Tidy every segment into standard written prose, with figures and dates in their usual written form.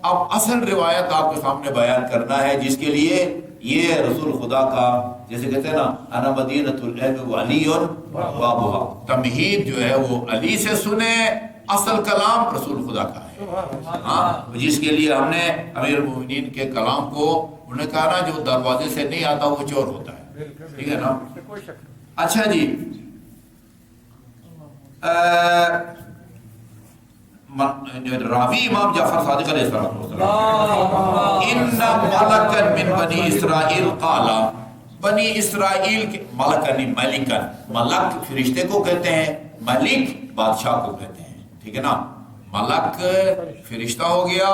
اب اصل روایت آپ کے سامنے بیان کرنا ہے، جس کے لیے یہ رسول خدا کا، جیسے کہتے ہیں نا انا مدینۃ العلم وعلی بابھا، تمہید جو ہے وہ علی سے سنے، اصل کلام رسول خدا کا ہے، ہاں، جس کے لیے ہم نے امیر المومنین کے کلام کو انہوں نے کہا نا جو دروازے سے نہیں آتا وہ چور ہوتا ہے، ٹھیک ہے نا۔ اچھا جی، راوی امام جعفر صادق علیہ السلام، ان ملکا من بنی اسرائیل قال، بنی اسرائیل کے ملکن ملکن، ملک فرشتے کو کہتے ہیں، ملک بادشاہ کو کہتے ہیں، ٹھیک ہے نا۔ ملک فرشتہ ہو گیا،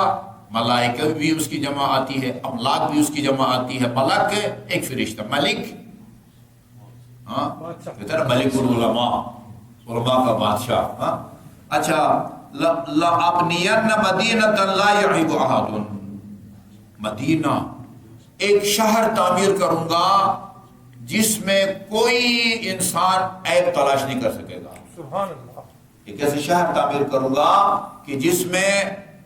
ملائکہ بھی اس کی جمع آتی ہے، املاک بھی اس کی جمع آتی ہے، ملک ایک فرشتہ، ملک ہاں کہتے ہیں نا ملک العلماء، علماء کا بادشاہ، ہاں۔ اچھا، لَأَبْنِيَنَّ مَدِينَةً لَا يَعِبُ أَحَدٌ، مدینہ ایک شہر تعمیر کروں گا جس میں کوئی انسان عیب تلاش نہیں کر سکے گا، سبحان اللہ۔ ایک ایسے شہر تعمیر کروں گا کہ جس میں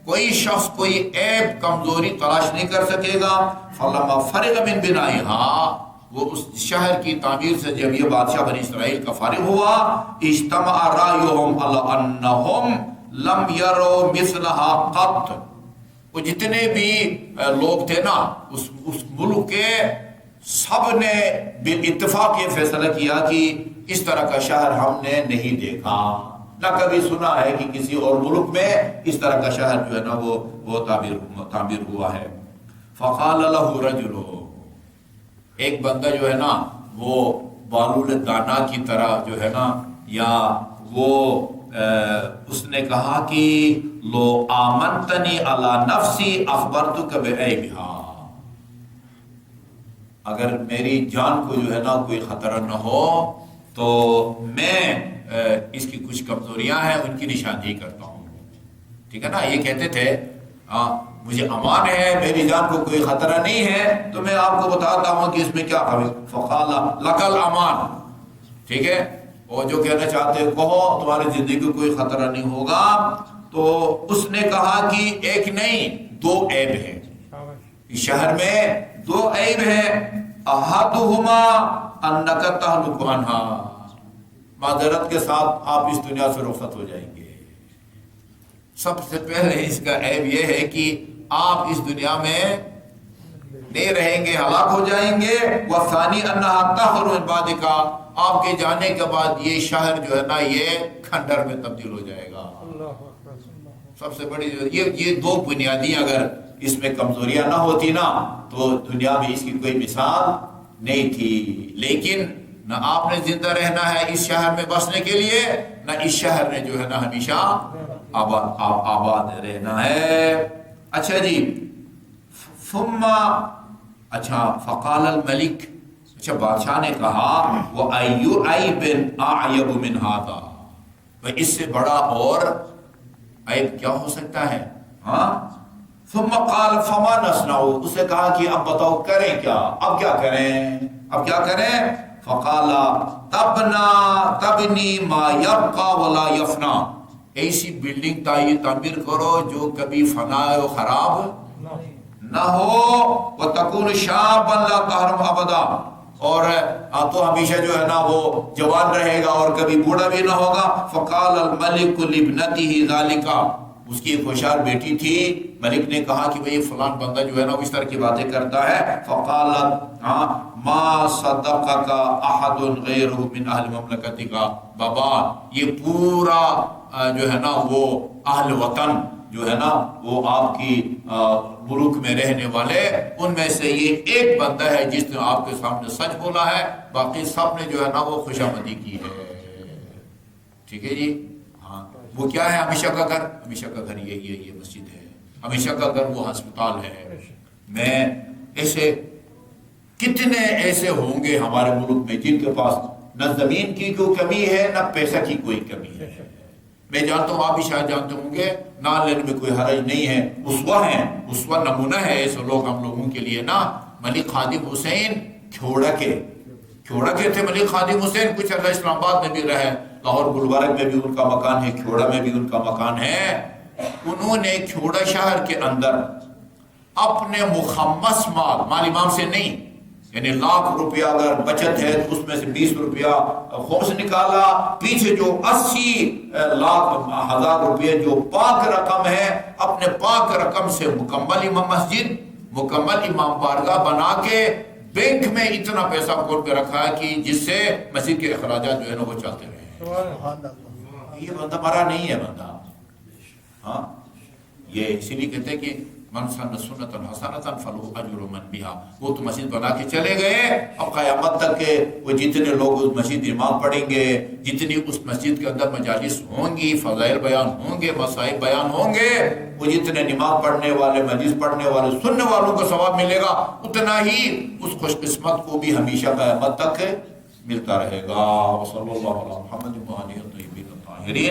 کوئی شخص کوئی عیب کمزوری تلاش نہیں کر سکے گا۔ فَلَمَّا فَرِغَ مِن بِنَائِهَا، وہ اس شہر کی تعمیر سے جب یہ بادشاہ بنی اسرائیل کا فارغ ہوا، اجتمع رأیهم علی انہم لم یروا مثلها قط، وہ جتنے بھی لوگ تھے نا اس ملک کے، سب نے بالاتفاق یہ فیصلہ کیا کہ اس طرح کا شہر ہم نے نہیں دیکھا، نہ کبھی سنا ہے کہ کسی اور ملک میں اس طرح کا شہر جو ہے نا وہ تعمیر ہوا ہے۔ فقال له رجل، ایک بندہ جو ہے نا وہ بالول دانا کی طرح جو ہے نا، یا وہ اس نے کہا کہ لو آمنتنی علی نفسی اخبرتک بعیبھا، اگر میری جان کو جو ہے نا کوئی خطرہ نہ ہو تو میں اس کی کچھ کمزوریاں ہیں ان کی نشاندہی کرتا ہوں، ٹھیک ہے نا۔ یہ کہتے تھے مجھے امان ہے، میری جان کو کوئی خطرہ نہیں ہے، تو میں آپ کو بتاتا ہوں کہ اس میں کیا خبر۔ فقال لک الامان، ٹھیک ہے، اور جو کہنا چاہتے ہو کہو، تمہاری زندگی کو کوئی خطرہ نہیں ہوگا۔ تو اس نے کہا کہ ایک نہیں دو عیب ہیں، اس شہر میں دو عیب ہیں، احدہما انک تہلک عنہا، معذرت کے ساتھ آپ اس دنیا سے رخصت ہو جائیں گے۔ سب سے پہلے اس کا عیب یہ ہے کہ آپ اس دنیا میں نہیں رہیں گے، ہلاک ہو جائیں گے۔ والثانی انہا تخر من بعدک، آپ کے جانے کے بعد یہ شہر جو ہے نا یہ کھنڈر میں تبدیل ہو جائے گا۔ سب سے بڑی یہ دو بنیادی اگر اس میں کمزوریاں نہ ہوتی نا تو دنیا میں اس کی کوئی مثال نہیں تھی۔ لیکن نہ آپ نے زندہ رہنا ہے اس شہر میں بسنے کے لیے، نہ اس شہر نے جو ہے نا ہمیشہ آباد رہنا ہے۔ اچھا جی، ثم اچھا فقال الملک، اچھا بادشاہ نے کہا وَأَيُّ عَيْبٍ أَعْيَبُ مِنْ هَذَا، اس سے بڑا اور عیب کیا ہو سکتا ہے؟ ہاں۔ ثم قال فما نصنع، اسے کہا کہ اب بتاؤ کریں کیا، اب کیا کریں، اب کیا کریں؟ فقال تبنی ما یبقى ولا یفنا، ایسی بلڈنگ تعمیر کرو جو کبھی فنا و خراب نہ ہو، وتکون شابا لا تحرم ابدا، اور تو ہمیشہ جو ہے نا وہ جوان رہے گا اور کبھی بوڑھا بھی نہ ہوگا۔ فقال الملک لابنته ذلك، اس کی ایک ہوشیار بیٹی تھی، ملک نے کہا کہ بھئی فلان بندہ جو ہے نا اس طرح کی باتیں کرتا ہے۔ فقالت ما صدقك احد غیر من اہل مملکتک، بابا یہ پورا جو ہے نا وہ اہل وطن جو ہے نا وہ آپ کی ملک میں رہنے والے، ان میں سے یہ ایک بندہ ہے جس نے آپ کے سامنے سچ بولا ہے، باقی سب نے جو ہے نا وہ خوشامدی کی ہے، ٹھیک ہے جی۔ ہاں، وہ کیا ہے؟ ہمیشہ کا گھر، ہمیشہ کا گھر یہ مسجد ہے، ہمیشہ کا گھر وہ ہسپتال ہے۔ میں ایسے کتنے ایسے ہوں گے ہمارے ملک میں جن کے پاس نہ زمین کی کوئی کمی ہے نہ پیسہ کی کوئی کمی ہے۔ میں جانتا ہوں، آپ بھی شاید جانتے ہوں گے، نام لینے میں کوئی حرج نہیں ہے، اسوہ ہیں، اسوہ نمونہ ہے ایسے لوگ ہم لوگوں کے لیے نا۔ ملک خادم حسین کھوڑا کے تھے، ملک خادم حسین کچھ عرصہ اسلام آباد میں بھی رہے، لاہور گلبرگ میں بھی ان کا مکان ہے، کھوڑا میں بھی ان کا مکان ہے۔ انہوں نے کھوڑا شہر کے اندر اپنے مخمس مال امام سے نہیں، یعنی 1,00,000 روپیہ اگر بچت ہے تو اس میں سے 20 روپیہ خمس نکالا، پیچھے جو 80,00,000 روپیہ جو پاک رقم ہے، اپنے پاک رقم سے مکمل امام مسجد، مکمل امام بارگاہ بنا کے بینک میں اتنا پیسہ کھول کے رکھا ہے کہ جس سے مسجد کے اخراجات جو ہے نا وہ چلتے رہے۔ یہ بندہ مرا نہیں ہے بندہ، ہاں یہ اسی لیے کہتے ہیں کہ من سن سنتا حسنتا فلہ اجر من بہا، وہ تو مسجد بنا کے چلے گئے، اب قیامت تک کے وہ جتنے لوگ اس مسجد امام پڑھیں گے، جتنی اس مسجد کے اندر مجالس ہوں گی، فضائل بیان ہوں گے، مسائل بیان ہوں گے، وہ جتنے نماز پڑھنے والے، مجلس پڑھنے والے، سننے والوں کو ثواب ملے گا، اتنا ہی اس خوش قسمت کو بھی ہمیشہ قیامت تک ملتا رہے گا۔ صلی اللہ علیہ محمد وآلہ الطیبین الطاہرین۔